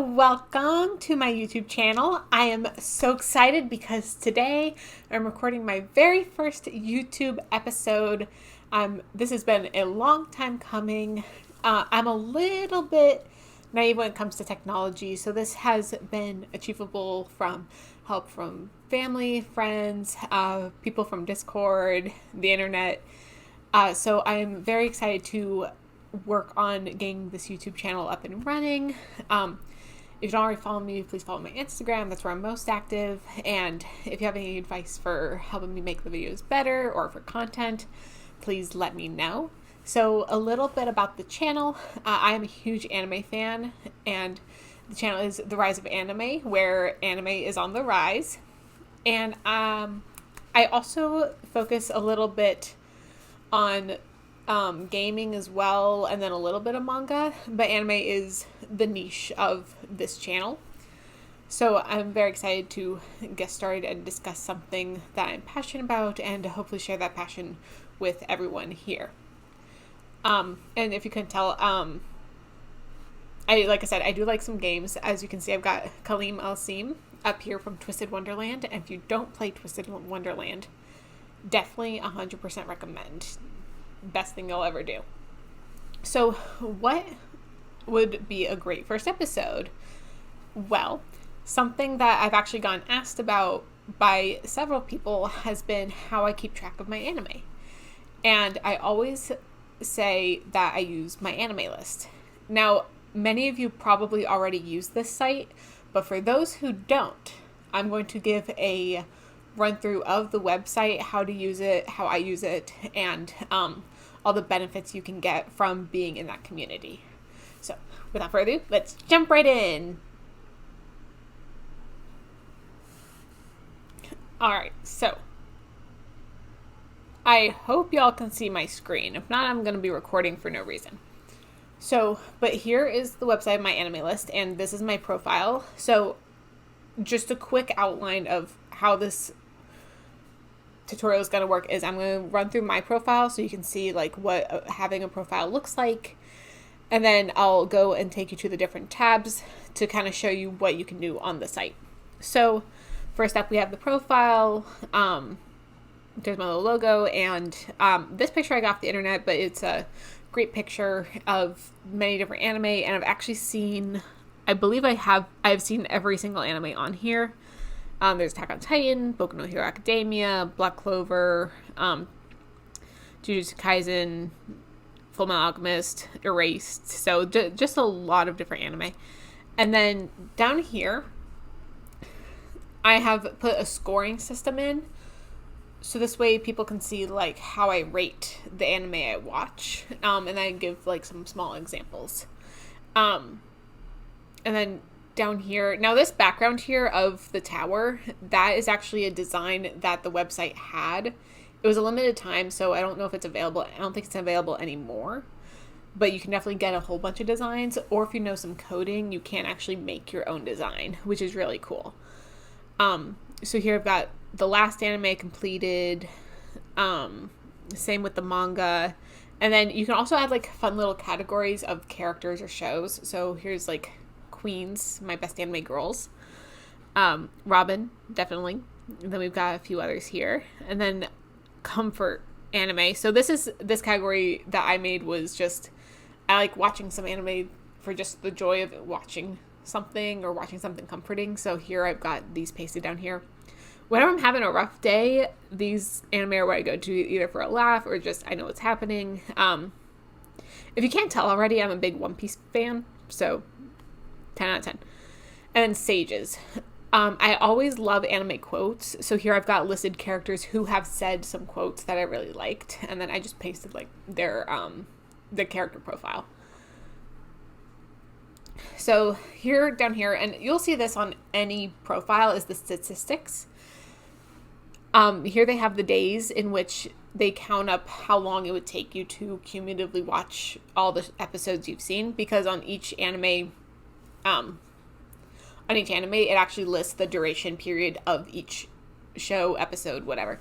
welcome to my YouTube channel. I am so excited because today I'm recording my very first YouTube episode. This has been a long time coming. I'm a little bit naive when it comes to technology, so this has been achievable from help from family, friends, people from Discord, the internet. So I'm very excited to work on getting this YouTube channel up and running. If you don't already follow me, please follow my Instagram. That's where I'm most active. And if you have any advice for helping me make the videos better or for content, please let me know. So a little bit about the channel. I am a huge anime fan, and the channel is The Rise of Anime, where anime is on the rise. And I also focus a little bit on gaming as well, and then a little bit of manga, but anime is the niche of this channel. So I'm very excited to get started and discuss something that I'm passionate about and to hopefully share that passion with everyone here. And if you can tell, like I said, I do like some games. As you can see, I've got Kalim Al-Sim up here from Twisted Wonderland, and if you don't play Twisted Wonderland, definitely 100% recommend. Best thing you'll ever do. So what would be a great first episode? Well, something that I've actually gotten asked about by several people has been how I keep track of my anime. And I always say that I use my anime list. Now, many of you probably already use this site, but for those who don't, I'm going to give a run through of the website, how to use it, how I use it, and all the benefits you can get from being in that community. So without further ado, let's jump right in. Alright, so I hope y'all can see my screen. If not, I'm going to be recording for no reason. But here is the website of my anime list, and this is my profile. So just a quick outline of how this tutorial is going to work is I'm going to run through my profile so you can see like what having a profile looks like, and then I'll go and take you to the different tabs to kind of show you what you can do on the site. So first up, we have the profile. There's my little logo, and this picture I got off the internet, but it's a great picture of many different anime, and I've actually seen, I've seen every single anime on here. There's Attack on Titan, Boku no Hero Academia, Black Clover, Jujutsu Kaisen, Fullmetal Alchemist, Erased. So just a lot of different anime. And then down here, I have put a scoring system in. So this way people can see like how I rate the anime I watch. And I give like some small examples. And then down here, now this background here of the tower, that is actually a design that the website had. It was a limited time, so I don't know if it's available. I don't think it's available anymore, but you can definitely get a whole bunch of designs, or if you know some coding, you can actually make your own design, which is really cool. So here I've got the last anime completed, same with the manga, and then you can also add like fun little categories of characters or shows. So here's like Queens, my best anime girls, Robin, definitely. And then we've got a few others here, and then comfort anime. So this category that I made was just, I like watching some anime for just the joy of watching something or watching something comforting. So here I've got these pasted down here. Whenever I'm having a rough day, these anime are where I go to, either for a laugh or just I know what's happening. If you can't tell already, I'm a big One Piece fan, so 10 out of 10. And then Sages. I always love anime quotes. So here I've got listed characters who have said some quotes that I really liked. And then I just pasted like their character profile. So here, down here, and you'll see this on any profile, is the statistics. Here they have the days in which they count up how long it would take you to cumulatively watch all the episodes you've seen, because on each anime, it actually lists the duration period of each show, episode, whatever.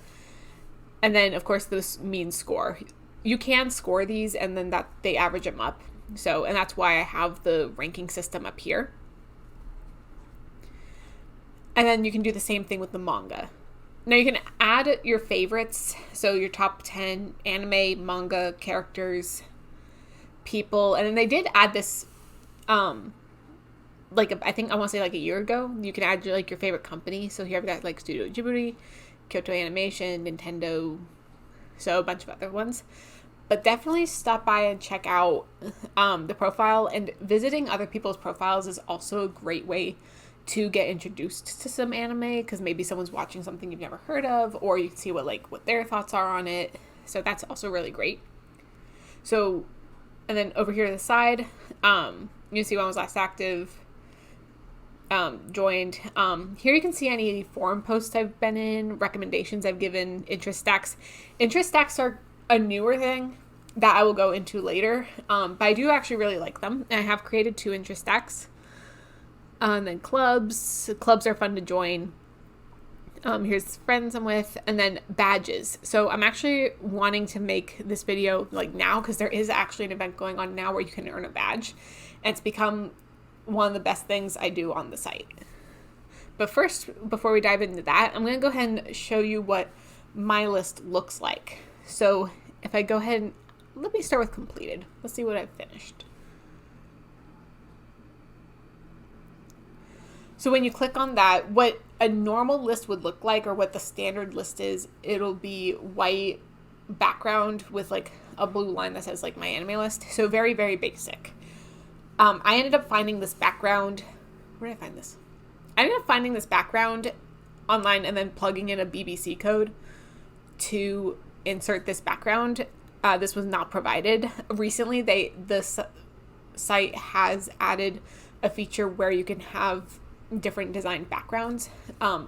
And then, of course, this means score. You can score these, and then that they average them up. So, and that's why I have the ranking system up here. And then you can do the same thing with the manga. Now you can add your favorites, so your top 10 anime, manga, characters, people. And then they did add this, I think I want to say like a year ago. You can add your favorite company. So here I've got like Studio Ghibli, Kyoto Animation, Nintendo, so a bunch of other ones. But definitely stop by and check out the profile. And visiting other people's profiles is also a great way to get introduced to some anime, because maybe someone's watching something you've never heard of, or you can see what their thoughts are on it. So that's also really great. So, and then over here to the side, you see when I was last active, joined. Here you can see any forum posts I've been in, recommendations I've given, interest stacks. Interest stacks are a newer thing that I will go into later, but I do actually really like them. And I have created 2 interest stacks. And then clubs are fun to join. Here's friends I'm with, and then badges. So I'm actually wanting to make this video like now, because there is actually an event going on now where you can earn a badge, and it's become one of the best things I do on the site. But first, before we dive into that, I'm going to go ahead and show you what my list looks like. So if I go ahead and let me start with completed. Let's see what I've finished. So when you click on that, what a normal list would look like, or what the standard list is, it'll be white background with like a blue line that says like my anime list. So very, very basic. I ended up finding this background. Where did I find this? I ended up finding this background online and then plugging in a BBC code to insert this background. This was not provided. Recently, the site has added a feature where you can have different design backgrounds,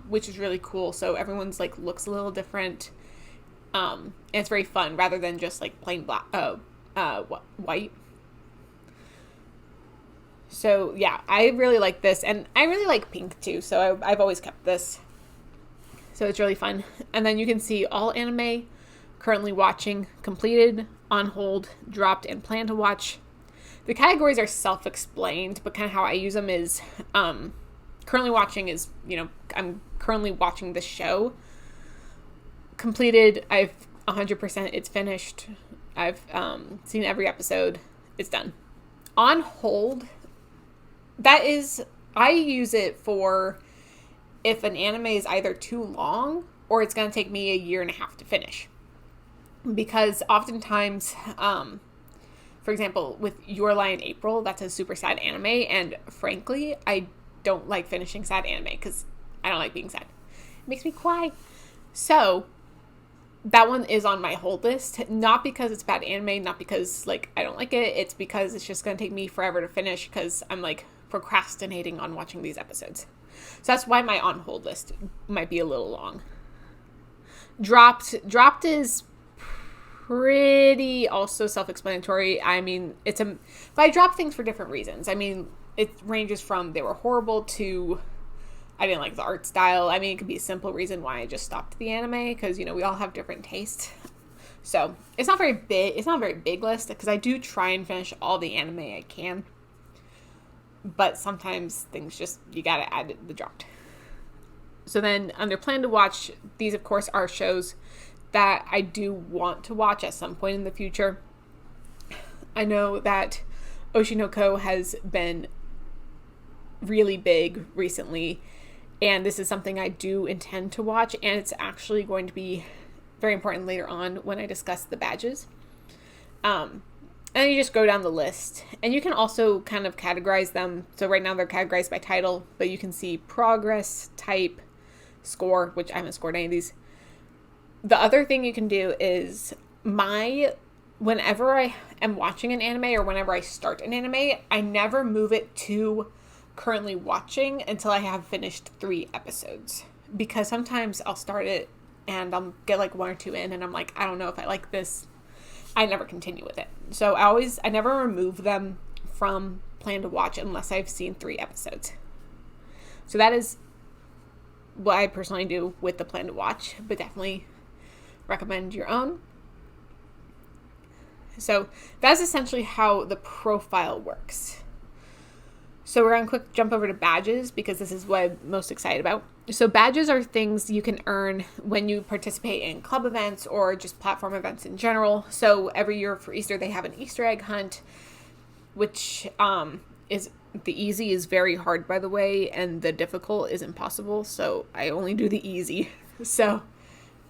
which is really cool. So everyone's like looks a little different, and it's very fun rather than just like plain black, white. So yeah, I really like this, and I really like pink too. So I've always kept this. So it's really fun. And then you can see all anime currently watching, completed, on hold, dropped, and plan to watch. The categories are self-explained, but kind of how I use them is, currently watching is, I'm currently watching this show. Completed, I've 100%, it's finished. I've seen every episode. It's done. On hold, that is, I use it for if an anime is either too long or it's going to take me a year and a half to finish. Because oftentimes, for example, with Your Lie in April, that's a super sad anime, and frankly, I don't like finishing sad anime because I don't like being sad. It makes me cry. So that one is on my hold list, not because it's bad anime, not because like I don't like it. It's because it's just going to take me forever to finish because I'm like procrastinating on watching these episodes. So that's why my on hold list might be a little long. Dropped is pretty also self-explanatory. I mean, but I drop things for different reasons. I mean, it ranges from they were horrible to I didn't like the art style. I mean, it could be a simple reason why I just stopped the anime because, we all have different tastes. So it's not very big. It's not a very big list because I do try and finish all the anime I can. But sometimes things just, you gotta add the dropped. So then under plan to watch, these of course are shows that I do want to watch at some point in the future. I know that Oshinoko has been really big recently, and this is something I do intend to watch, and it's actually going to be very important later on when I discuss the badges. And you just go down the list, and you can also kind of categorize them. So right now they're categorized by title, but you can see progress, type, score, which I haven't scored any of these. The other thing you can do is whenever I am watching an anime or whenever I start an anime, I never move it to currently watching until I have finished 3 episodes. Because sometimes I'll start it and I'll get like 1 or 2 in and I'm like, I don't know if I like this. I never continue with it. So I never remove them from plan to watch unless I've seen 3 episodes. So that is what I personally do with the plan to watch, but definitely recommend your own. So that's essentially how the profile works. So we're going to quick jump over to badges because this is what I'm most excited about. So badges are things you can earn when you participate in club events or just platform events in general. So every year for Easter, they have an Easter egg hunt, which is the easy is very hard, by the way, and the difficult is impossible. So I only do the easy. So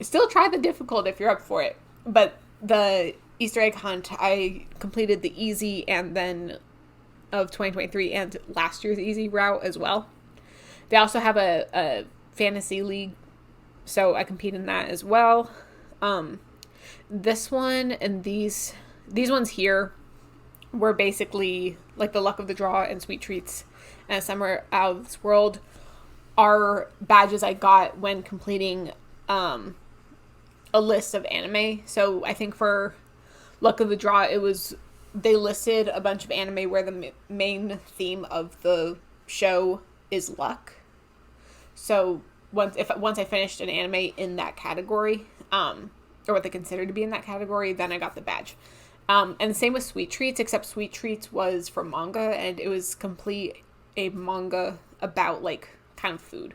still try the difficult if you're up for it. But the Easter egg hunt, I completed the easy and then of 2023 and last year's easy route as well. They also have a fantasy league, so I compete in that as well. This one and these ones here were basically like the luck of the draw and sweet treats and summer out of this world are badges I got when completing a list of anime. So I think for luck of the draw, they listed a bunch of anime where the main theme of the show is luck. So once I finished an anime in that category, or what they consider to be in that category, then I got the badge. And the same with Sweet Treats, except Sweet Treats was for manga, and it was complete a manga about like kind of food.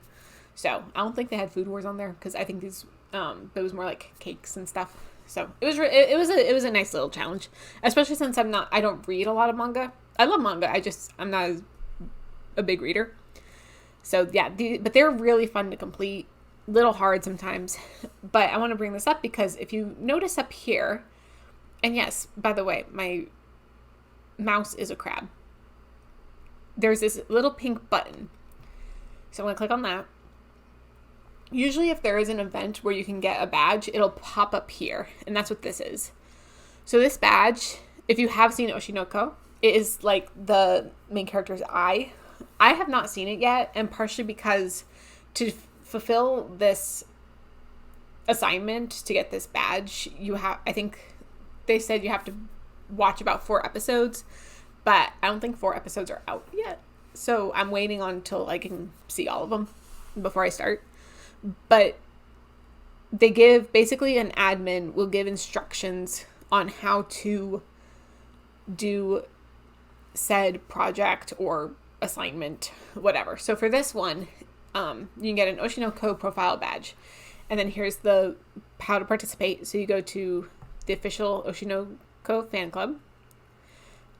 So I don't think they had Food Wars on there because I think these, but it was more like cakes and stuff. So it was a nice little challenge, especially since I don't read a lot of manga. I love manga. I'm not a big reader. So yeah, but they're really fun to complete. Little hard sometimes, but I want to bring this up because if you notice up here, and yes, by the way, my mouse is a crab. There's this little pink button. So I'm going to click on that. Usually if there is an event where you can get a badge, it'll pop up here. And that's what this is. So this badge, if you have seen Oshinoko, it is like the main character's eye. I have not seen it yet, and partially because to fulfill this assignment to get this badge, I think they said you have to watch about 4 episodes, but I don't think 4 episodes are out yet. So I'm waiting until I can see all of them before I start. But they basically an admin will give instructions on how to do said project or assignment, whatever. So for this one, you can get an Oshinoko profile badge. And then here's how to participate. So you go to the official Oshinoko fan club.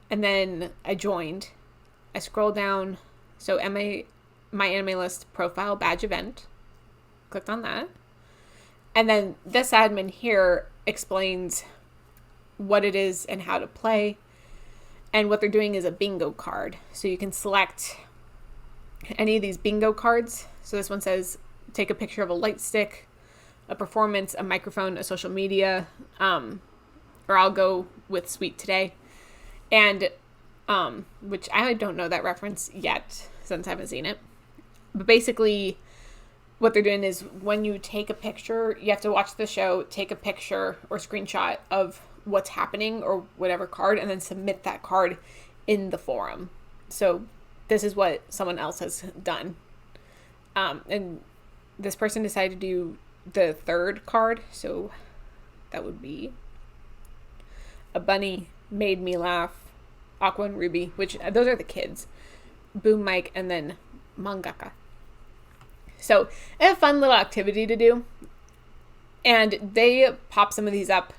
And then I joined. I scroll down. So my anime list profile badge event. Clicked on that. And then this admin here explains what it is and how to play. And what they're doing is a bingo card. So you can select any of these bingo cards. So this one says, take a picture of a light stick, a performance, a microphone, a social media, or I'll go with Sweet today. And, which I don't know that reference yet since I haven't seen it. But basically, what they're doing is when you take a picture, you have to watch the show, take a picture or screenshot of what's happening or whatever card, and then submit that card in the forum. So this is what someone else has done. And this person decided to do the 3rd card. So that would be a bunny, made me laugh, Aqua and Ruby, which those are the kids, Boom Mike, and then Mangaka. So a fun little activity to do. And they pop some of these up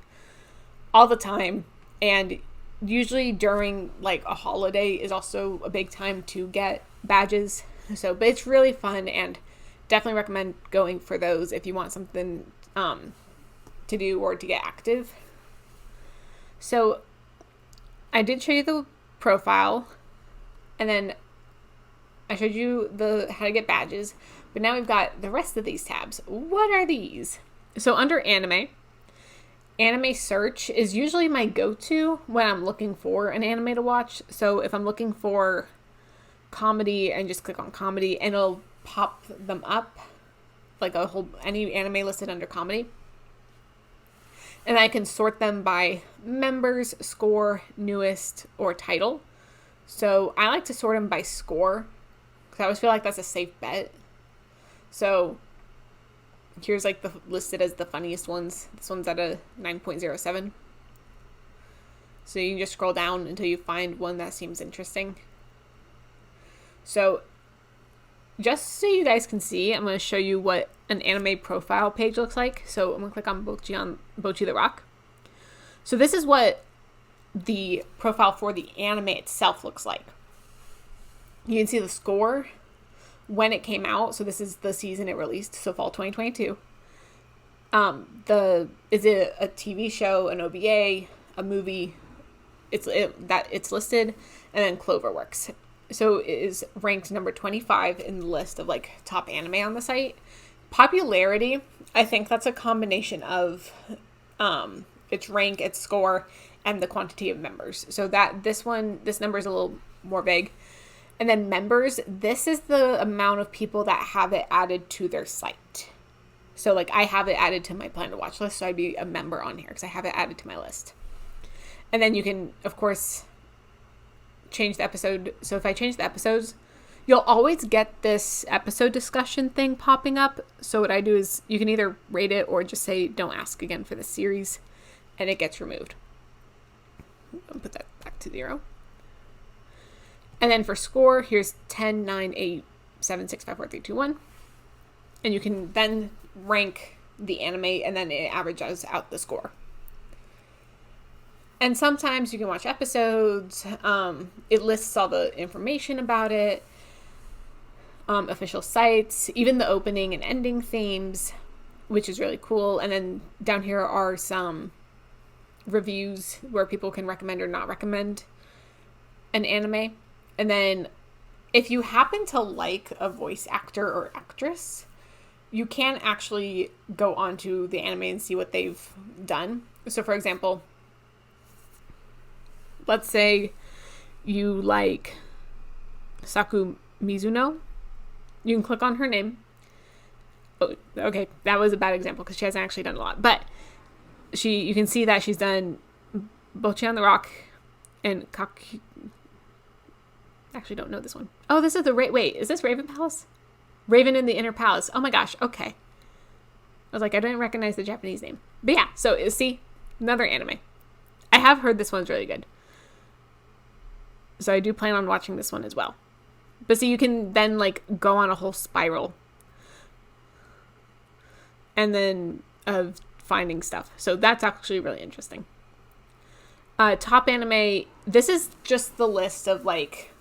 all the time. And usually during like a holiday is also a big time to get badges. So, but it's really fun and definitely recommend going for those if you want something to do or to get active. So I did show you the profile, and then I showed you how to get badges, but now we've got the rest of these tabs. What are these? So under anime search is usually my go-to when I'm looking for an anime to watch. So if I'm looking for comedy, and just click on comedy and it'll pop them up like any anime listed under comedy. And I can sort them by members, score, newest, or title. So I like to sort them by score because I always feel like that's a safe bet. So here's like listed as the funniest ones. This one's at a 9.07. So you can just scroll down until you find one that seems interesting. So just so you guys can see, I'm going to show you what an anime profile page looks like. So I'm going to click on Bocchi the Rock. So this is what the profile for the anime itself looks like. You can see the score when it came out. So this is the season it released, so fall 2022. Is it a TV show, an OVA, a movie? It's listed, and then Cloverworks. So it is ranked number 25 in the list of like top anime on the site. Popularity, I think that's a combination of its rank, its score, and the quantity of members. So this number is a little more vague. And then members, this is the amount of people that have it added to their site. So like I have it added to my plan to watch list, so I'd be a member on here because I have it added to my list. And then you can, of course, change the episode. So if I change the episodes, you'll always get this episode discussion thing popping up. So what I do is you can either rate it or just say, don't ask again for the series, and it gets removed. I'll put that back to 0. And then for score, here's 10, 9, 8, 7, 6, 5, 4, 3, 2, 1. And you can then rank the anime, and then it averages out the score. And sometimes you can watch episodes. It lists all the information about it. Official sites, even the opening and ending themes, which is really cool. And then down here are some reviews where people can recommend or not recommend an anime. And then if you happen to like a voice actor or actress, you can actually go onto the anime and see what they've done. So for example, let's say you like Saku Mizuno. You can click on her name. Oh, okay, that was a bad example because she hasn't actually done a lot. But you can see that she's done Bocchi on the Rock and Kaki. Actually, don't know this one. Oh, this is wait, is this Raven Palace? Raven in the Inner Palace. Oh my gosh, okay. I was like, I didn't recognize the Japanese name. But yeah, so see, another anime. I have heard this one's really good. So I do plan on watching this one as well. But see, you can then like go on a whole spiral. And then of finding stuff. So that's actually really interesting. Top anime, this is just the list of like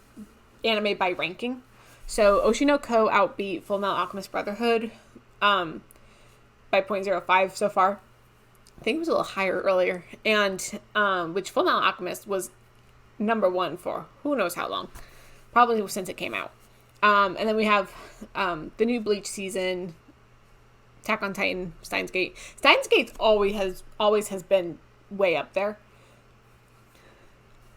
anime by ranking. So Oshinoko outbeat Fullmetal Alchemist Brotherhood by 0.05 so far. I think it was a little higher earlier. And which Fullmetal Alchemist was number 1 for who knows how long. Probably since it came out. And then we have the new Bleach season, Attack on Titan, Steins Gate. Steins Gate always has been way up there.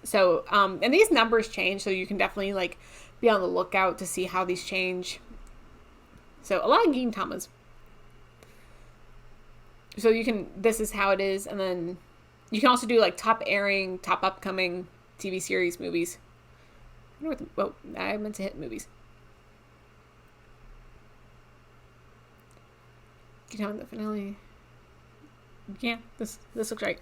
So, and these numbers change, so you can definitely like be on the lookout to see how these change. So a lot of Gintamas. So this is how it is, and then you can also do like top airing, top upcoming TV series, movies. I meant to hit movies. Get on the finale. Yeah, this looks right.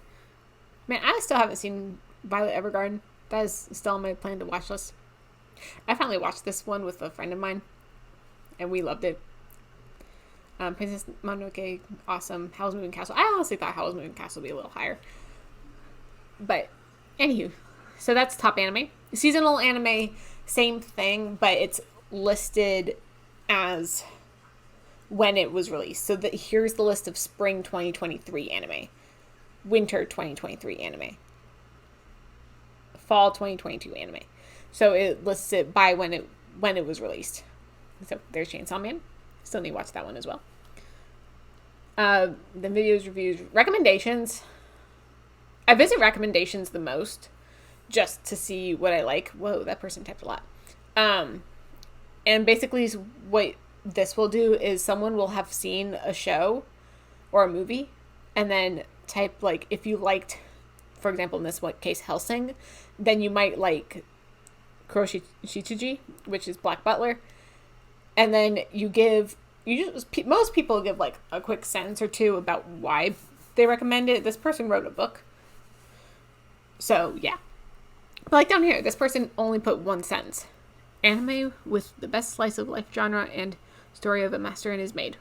Man, I still haven't seen Violet Evergarden. That is still on my plan to watch list. I finally watched this one with a friend of mine, and we loved it. Princess Mononoke, awesome. Howl's Moving Castle. I honestly thought Howl's Moving Castle would be a little higher. But, anywho. So that's top anime. Seasonal anime, same thing, but it's listed as when it was released. So here's the list of spring 2023 anime, winter 2023 anime, fall 2022 anime. So it lists it by when it was released. So there's Chainsaw Man. Still need to watch that one as well. The videos, reviews, recommendations. I visit recommendations the most just to see what I like. Whoa, that person typed a lot. And basically what this will do is someone will have seen a show or a movie and then type like, if you liked, for example, in this case, Hellsing, then you might like Kuroshi Shichiji, which is Black Butler. And then most people give like a quick sentence or two about why they recommend it. This person wrote a book. So yeah. But like down here, this person only put one sentence. Anime with the best slice of life genre and story of a master and his maid.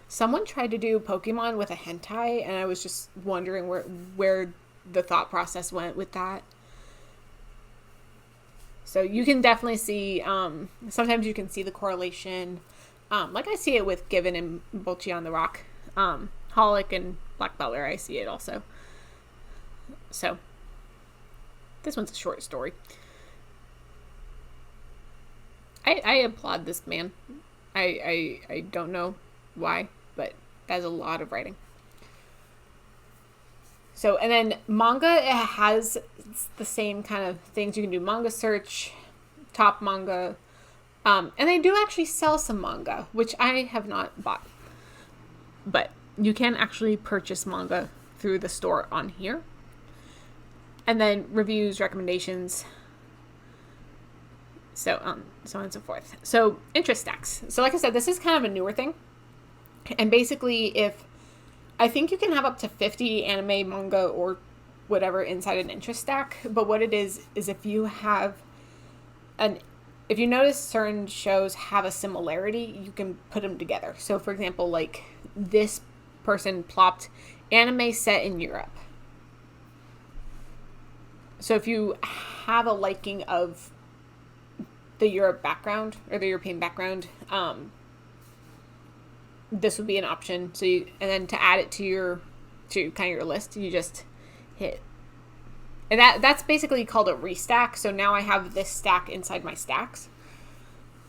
Someone tried to do Pokemon with a hentai, and I was just wondering where the thought process went with that. So you can definitely see, sometimes you can see the correlation. Like I see it with Given and Bolchi on the Rock. Holic and Black Butler, I see it also. So, this one's a short story. I applaud this man. I don't know why, but that's a lot of writing. So, and then manga, it has the same kind of things. You can do manga search, top manga, and they do actually sell some manga, which I have not bought. But you can actually purchase manga through the store on here. And then reviews, recommendations, so on and so forth. So interest stacks. So like I said, this is kind of a newer thing. And basically, I think you can have up to 50 anime, manga, or whatever inside an interest stack. But what it is if you have if you notice certain shows have a similarity, you can put them together. So for example, like this person plopped anime set in Europe. So if you have a liking of the Europe background or the European background, this would be an option. So and then to add it to kind of your list, you just hit, and that's basically called a restack. So now I have this stack inside my stacks,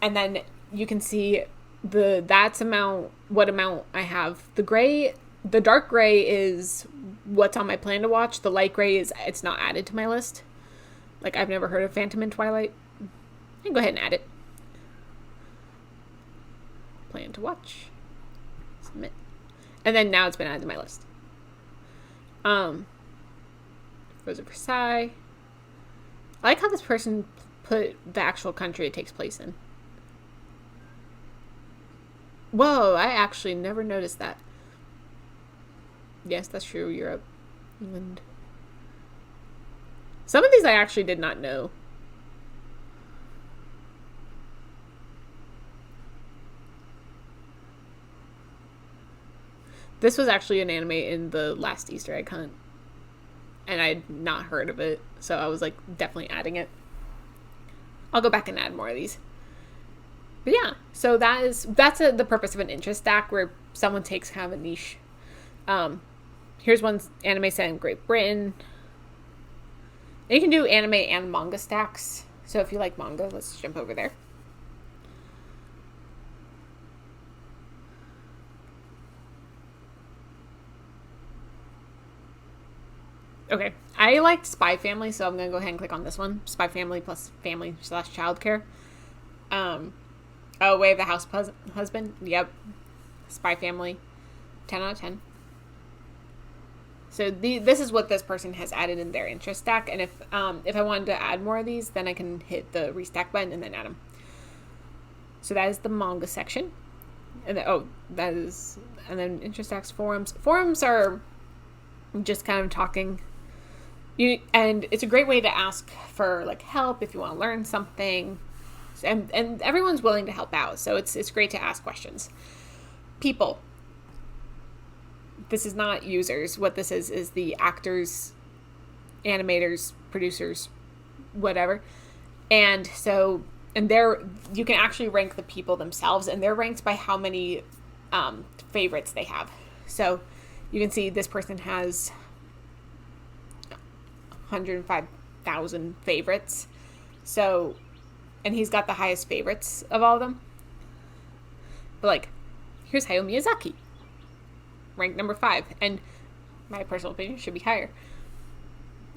and then you can see what amount I have. The dark gray is what's on my plan to watch. The light gray it's not added to my list. Like, I've never heard of Phantom and Twilight. I can go ahead and add it. Plan to watch. Submit. And then now it's been added to my list. Rose of Versailles. I like how this person put the actual country it takes place in. Whoa, I actually never noticed that. Yes, that's true. Europe, England. Some of these I actually did not know. This was actually an anime in the last Easter egg hunt, and I had not heard of it, so I was like definitely adding it. I'll go back and add more of these. But yeah, so that's the purpose of an interest stack, where someone takes kind of a niche. Here's one anime set in Great Britain. And you can do anime and manga stacks. So if you like manga, let's jump over there. Okay, I liked Spy Family, so I'm going to go ahead and click on this one. Spy Family plus family / childcare. Way of the House Husband. Yep. Spy Family. 10 out of 10. So this is what this person has added in their interest stack. And if I wanted to add more of these, then I can hit the restack button and then add them. So that is the manga section. And then interest stacks, forums. Forums are just kind of talking. And it's a great way to ask for like help if you want to learn something. And everyone's willing to help out. So it's great to ask questions. People. This is not users. What this is the actors, animators, producers, whatever. And so, you can actually rank the people themselves, and they're ranked by how many favorites they have. So you can see this person has 105,000 favorites. So, and he's got the highest favorites of all of them. But like, here's Hayao Miyazaki. Ranked number 5, and my personal opinion should be higher.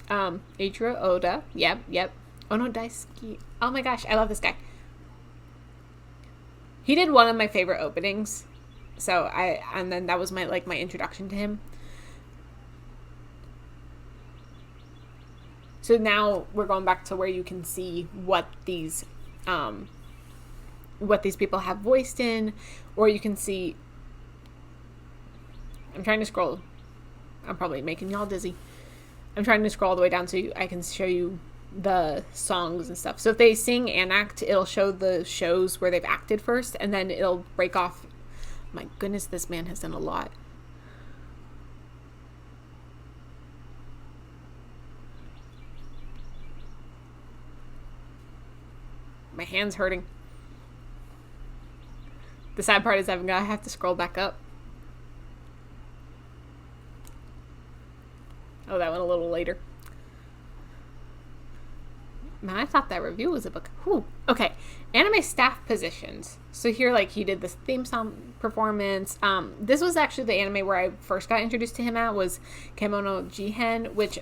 Eiichiro Oda, yep. Ono Daisuke, oh my gosh, I love this guy. He did one of my favorite openings, and then that was my introduction to him. So now we're going back to where you can see what these people have voiced in, or you can see. I'm trying to scroll. I'm probably making y'all dizzy. I'm trying to scroll all the way down so I can show you the songs and stuff. So if they sing and act, it'll show the shows where they've acted first, and then it'll break off. My goodness, this man has done a lot. My hand's hurting. The sad part is I have to scroll back up. Oh, that went a little later. Man, I thought that review was a book. Whew. Okay. Anime staff positions. So here, like, he did this theme song performance. This was actually the anime where I first got introduced to him at, was Kemono Jihen, which,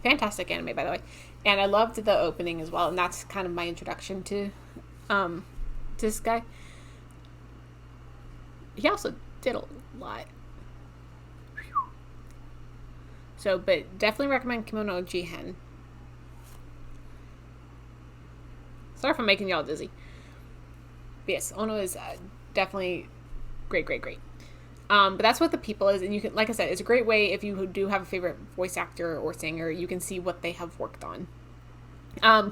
fantastic anime, by the way. And I loved the opening as well. And that's kind of my introduction to this guy. He also did a lot. So, but definitely recommend Kemono Jihen. Sorry if I'm making y'all dizzy. But yes, Ono is definitely great. But that's what the people is. And you can, like I said, it's a great way if you do have a favorite voice actor or singer, you can see what they have worked on.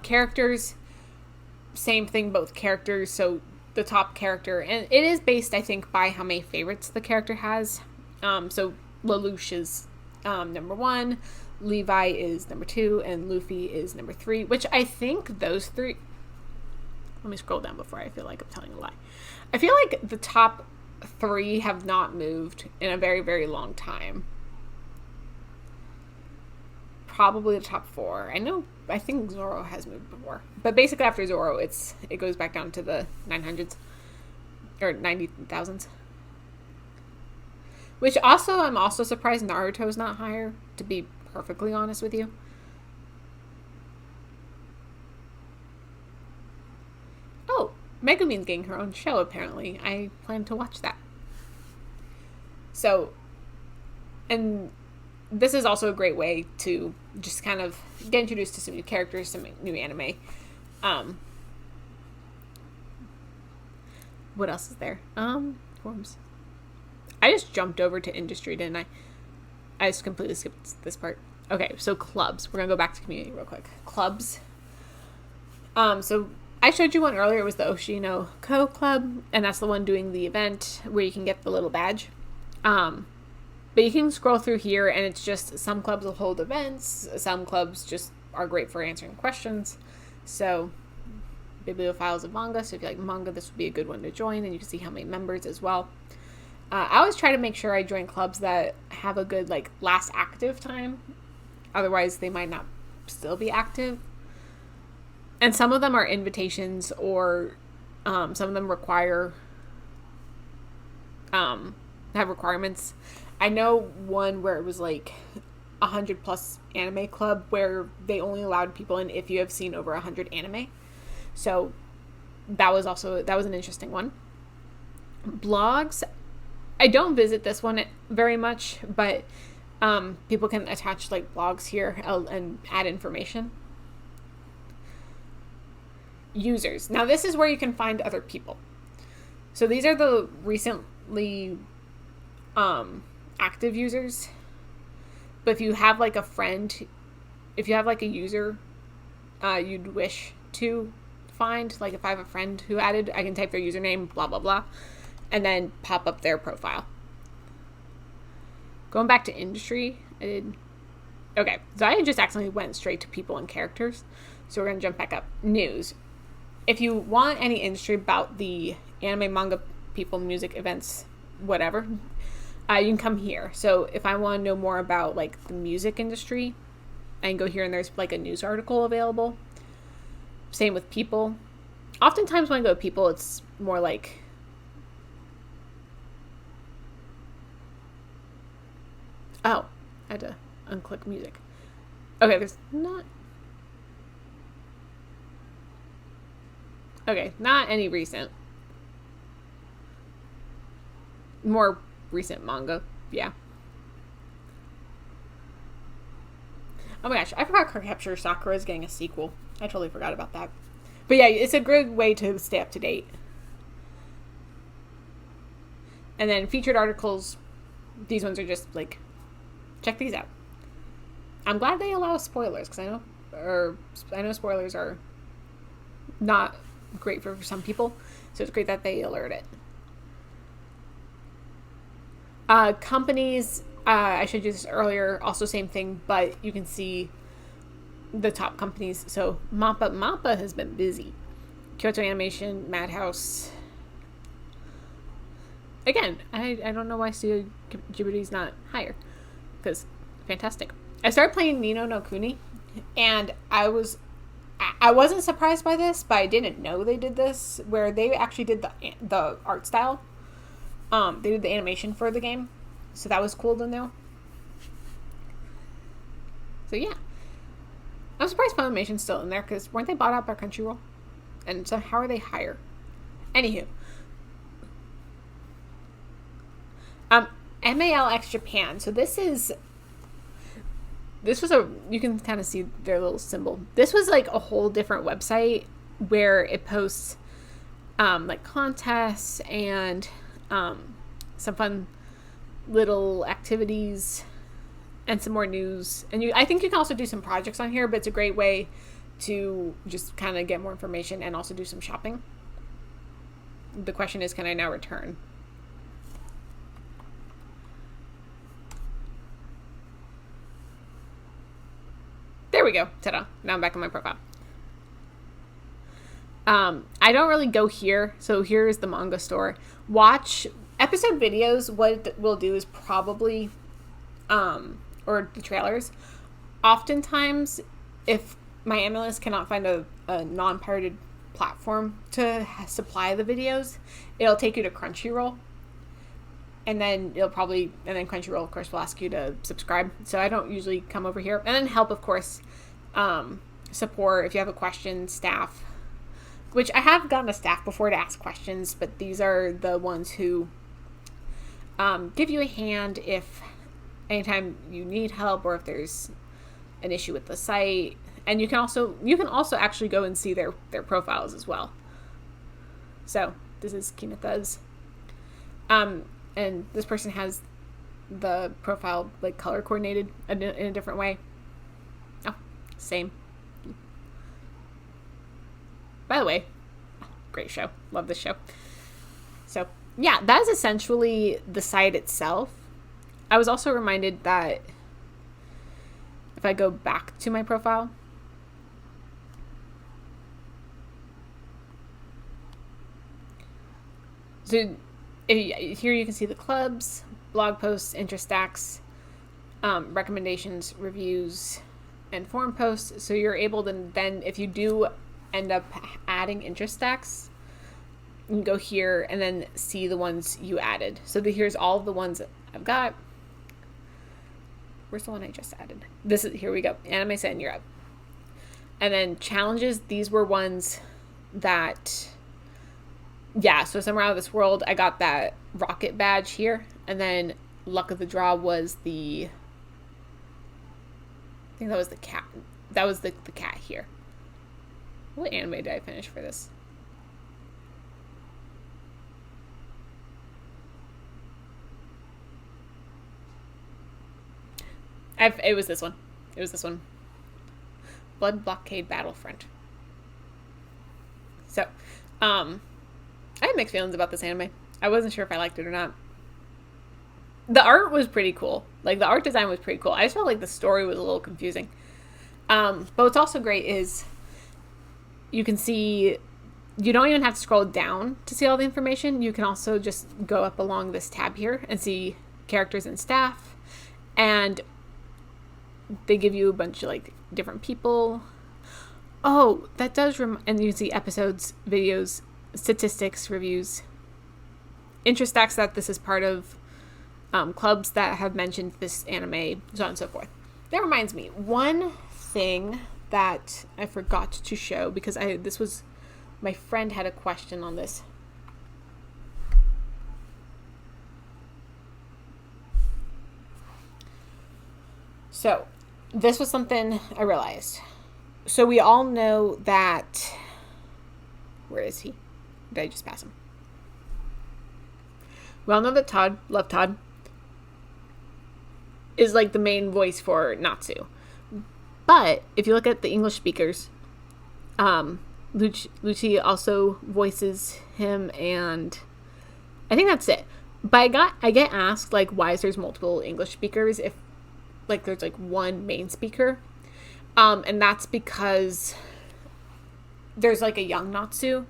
Characters, same thing, both characters. So the top character, and it is based, I think, by how many favorites the character has. So Lelouch is number 1, Levi is number 2, and Luffy is number 3, which I think those 3... Let me scroll down before I feel like I'm telling a lie. I feel like the top 3 have not moved in a very, very long time. Probably the top 4. I think Zoro has moved before. But basically after Zoro, it goes back down to the 900s. Or 90,000s. Which also, I'm also surprised Naruto's not higher, to be perfectly honest with you. Oh, Megumin's getting her own show, apparently. I plan to watch that. So, and this is also a great way to just kind of get introduced to some new characters, some new anime. What else is there? Forms. I just jumped over to industry, didn't I? I just completely skipped this part. Okay, so clubs. We're going to go back to community real quick. Clubs. So I showed you one earlier. It was the Oshino Ko Club, and that's the one doing the event where you can get the little badge. But you can scroll through here, and it's just some clubs will hold events. Some clubs just are great for answering questions. So bibliophiles of manga. So if you like manga, this would be a good one to join, and you can see how many members as well. I always try to make sure I join clubs that have a good, like, last active time. Otherwise, they might not still be active. And some of them are invitations, or some of them require, have requirements. I know one where it was, like, 100+ anime club, where they only allowed people in if you have seen over 100 anime. So that was an interesting one. Blogs. I don't visit this one very much, but people can attach, like, blogs here and add information. Users. Now, this is where you can find other people. So these are the recently active users. But if you have, like, a friend, if you have, like, a user you'd wish to find, like, if I have a friend who added, I can type their username, blah, blah, blah, and then pop up their profile. Going back to industry, okay, so I just accidentally went straight to people and characters, so we're going to jump back up. News. If you want any industry about the anime, manga, people, music, events, whatever, you can come here. So if I want to know more about, like, the music industry, I can go here and there's, like, a news article available. Same with people. Oftentimes when I go to people, it's more like... Oh, I had to unclick music. Okay, there's not... Okay, not any recent. More recent manga, yeah. Oh my gosh, I forgot Cardcaptor Sakura is getting a sequel. I totally forgot about that. But yeah, it's a good way to stay up to date. And then featured articles, these ones are just like, check these out. I'm glad they allow spoilers, because I know or I know spoilers are not great for some people, so it's great that they alert it. Companies, I showed you this earlier, also same thing, but you can see the top companies. So Mappa has been busy. Kyoto Animation, Madhouse. Again, I don't know why Studio Ghibli's not higher, because fantastic. I started playing Ni no Kuni, and I wasn't surprised by this, but I didn't know they did this, where they actually did the art style. They did the animation for the game, so that was cool to know. So yeah, I'm surprised Funimation's still in there, because weren't they bought out by Crunchyroll? And so how are they higher? Anywho, MALX Japan. So this was you can kind of see their little symbol. This was like a whole different website where it posts like contests and some fun little activities and some more news. And I think you can also do some projects on here, but it's a great way to just kind of get more information and also do some shopping. The question is, can I now return? There we go. Ta-da. Now I'm back on my profile. I don't really go here. So here's the manga store. Watch episode videos. What we'll do is probably, or the trailers. Oftentimes, if my MLS cannot find a non-pirated platform to supply the videos, it'll take you to Crunchyroll. And then Crunchyroll, of course, will ask you to subscribe. So I don't usually come over here. And then help, of course, support if you have a question, staff. Which I have gotten a staff before to ask questions, but these are the ones who give you a hand if anytime you need help or if there's an issue with the site. And you can also actually go and see their profiles as well. So this is Kineta's. And this person has the profile like color coordinated in a different way. Oh, same. By the way, great show. Love this show. So yeah, that is essentially the site itself. I was also reminded that if I go back to my profile, so here you can see the clubs, blog posts, interest stacks, recommendations, reviews, and forum posts. So you're able to then, if you do end up adding interest stacks, you can go here and then see the ones you added. So here's all of the ones that I've got. Where's the one I just added? Here we go. Anime Set in Europe. And then challenges, these were ones that, yeah, so Somewhere Out of This World, I got that rocket badge here. And then Luck of the Draw was I think that was the cat. That was the cat here. What anime did I finish for this? It was this one. Blood Blockade Battlefront. So, I had mixed feelings about this anime. I wasn't sure if I liked it or not. The art was pretty cool. Like, the art design was pretty cool. I just felt like the story was a little confusing. But what's also great is you can see, you don't even have to scroll down to see all the information. You can also just go up along this tab here and see characters and staff. And they give you a bunch of, like, different people. Oh, that does and you can see episodes, videos, statistics, reviews, interest stacks that this is part of, clubs that have mentioned this anime, so on and so forth. That reminds me, one thing that I forgot to show, because my friend had a question on this. So, this was something I realized. So we all know that, where is he? Did I just pass him? We all know that Love Todd, is like the main voice for Natsu. But if you look at the English speakers, Lucci also voices him, and I think that's it. But I get asked, like, why is there's multiple English speakers if, like, there's, like, one main speaker. And that's because there's, like, a young Natsu,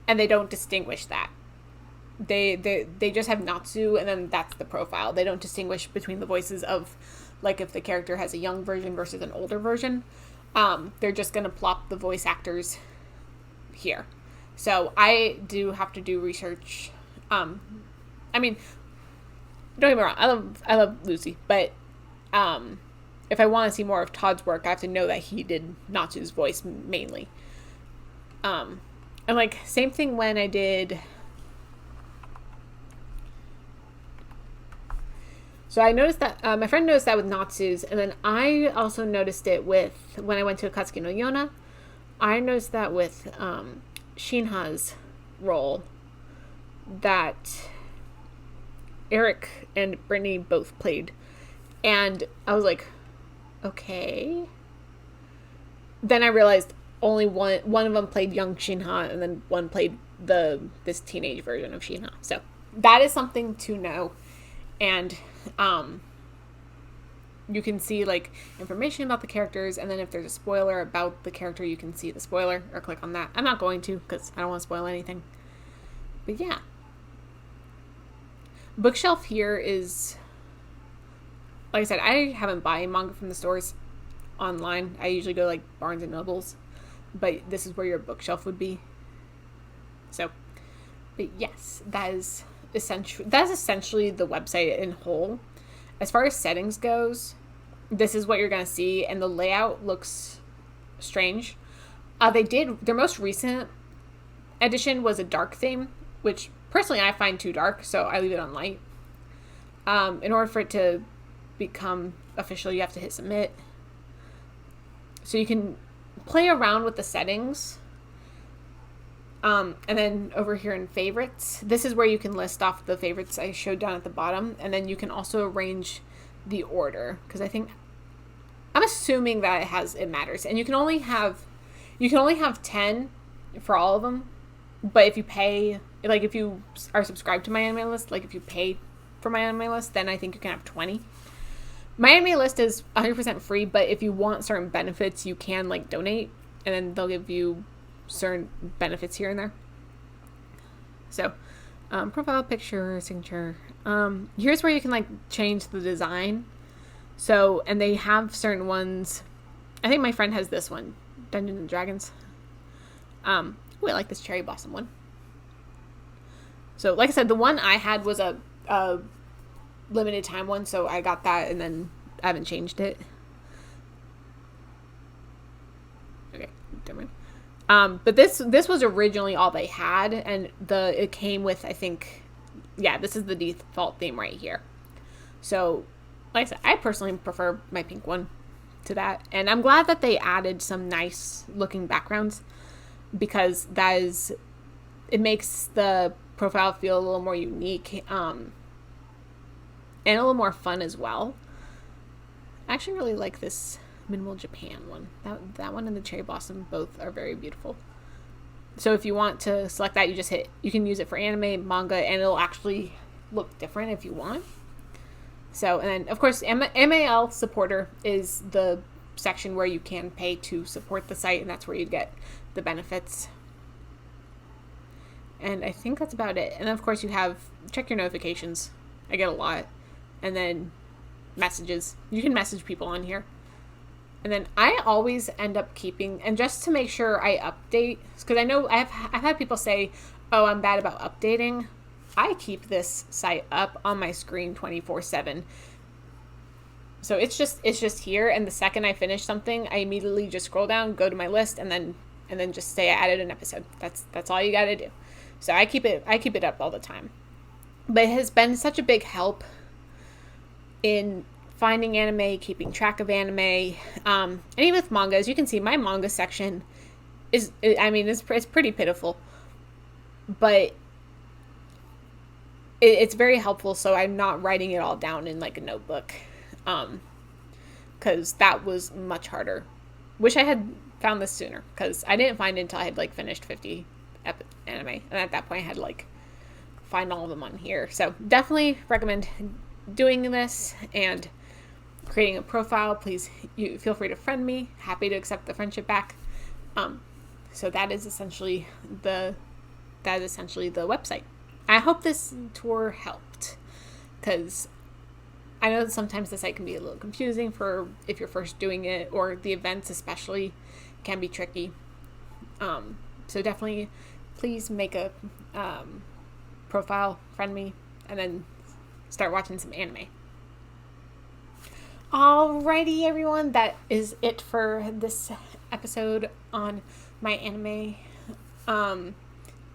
and they don't distinguish that. They just have Natsu, and then that's the profile. They don't distinguish between the voices of, like, if the character has a young version versus an older version. They're just going to plop the voice actors here. So I do have to do research. I mean, don't get me wrong, I love Lucy, but if I want to see more of Todd's work, I have to know that he did Natsu's voice mainly. And, like, same thing when I did... So I noticed that, my friend noticed that with Natsu's, and then I also noticed it with, when I went to Akatsuki no Yona, I noticed that with Shinha's role, that Eric and Brittany both played. And I was like, okay. Then I realized only one of them played young Shinha, and then one played this teenage version of Shinha. So that is something to know. And you can see, like, information about the characters, and then if there's a spoiler about the character, you can see the spoiler or click on that. I'm not going to, because I don't want to spoil anything. But yeah. Bookshelf here is, like I said, I haven't bought manga from the stores online. I usually go, like, Barnes and Nobles, but this is where your bookshelf would be. So, but yes, that's essentially the website in whole. As far as settings goes, this is what you're going to see, and the layout looks strange. Their most recent edition was a dark theme, which personally I find too dark, so I leave it on light. In order for it to become official, you have to hit submit. So you can play around with the settings. And then over here in favorites, this is where you can list off the favorites I showed down at the bottom. And then you can also arrange the order, because I'm assuming that it matters. And you can only have 10 for all of them. But if you pay, like, if you are subscribed to my anime list, like if you pay for my anime list, then I think you can have 20. My anime list is 100% free, but if you want certain benefits, you can, like, donate, and then they'll give you certain benefits here and there. So, profile picture, signature. Here's where you can, like, change the design. So, and they have certain ones. I think my friend has this one, Dungeons and Dragons. I like this cherry blossom one. So, like I said, the one I had was a limited time one, so I got that, and then I haven't changed it. Okay, different. But this was originally all they had, and it came with, I think, yeah, this is the default theme right here. So, like I said, I personally prefer my pink one to that, and I'm glad that they added some nice looking backgrounds, because it makes the profile feel a little more unique, and a little more fun as well. I actually really like this Minimal Japan one. That one and the Cherry Blossom both are very beautiful. So if you want to select that, you can use it for anime, manga, and it'll actually look different if you want. So, and then of course, MAL supporter is the section where you can pay to support the site, and that's where you get the benefits. And I think that's about it. And of course, you have check your notifications. I get a lot. And then messages. You can message people on here. And then I always end up keeping, and just to make sure I update, because I know I've had people say, oh, I'm bad about updating. I keep this site up on my screen 24/7. So it's just here, and the second I finish something, I immediately just scroll down, go to my list, and then just say I added an episode. That's all you got to do. So I keep it up all the time. But it has been such a big help in finding anime, keeping track of anime, and even with manga. As you can see, my manga section it's pretty pitiful, but it's very helpful, so I'm not writing it all down in, like, a notebook, because because that was much harder. Wish I had found this sooner, because I didn't find it until I had like finished 50 anime, and at that point I had like find all of them on here. So definitely recommend doing this and creating a profile. Please, you feel free to friend me. Happy to accept the friendship back. So that is essentially the website. I hope this tour helped, because I know that sometimes the site can be a little confusing for if you're first doing it, or the events especially can be tricky. So definitely please make a profile, friend me, and then start watching some anime. Alrighty, everyone, that is it for this episode on my anime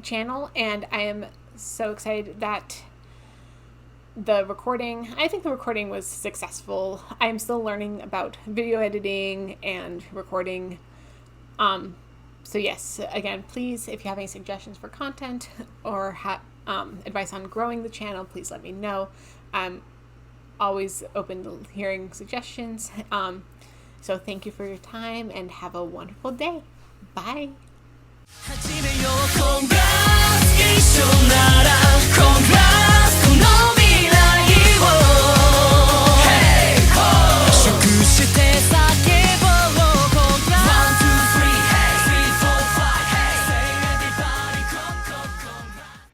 channel, and I am so excited that I think the recording was successful. I'm still learning about video editing and recording. So yes, again, please, if you have any suggestions for content or advice on growing the channel, please let me know. I'm always open to hearing suggestions. So thank you for your time and have a wonderful day. Bye. 始めようコングラス一緒ならコングラ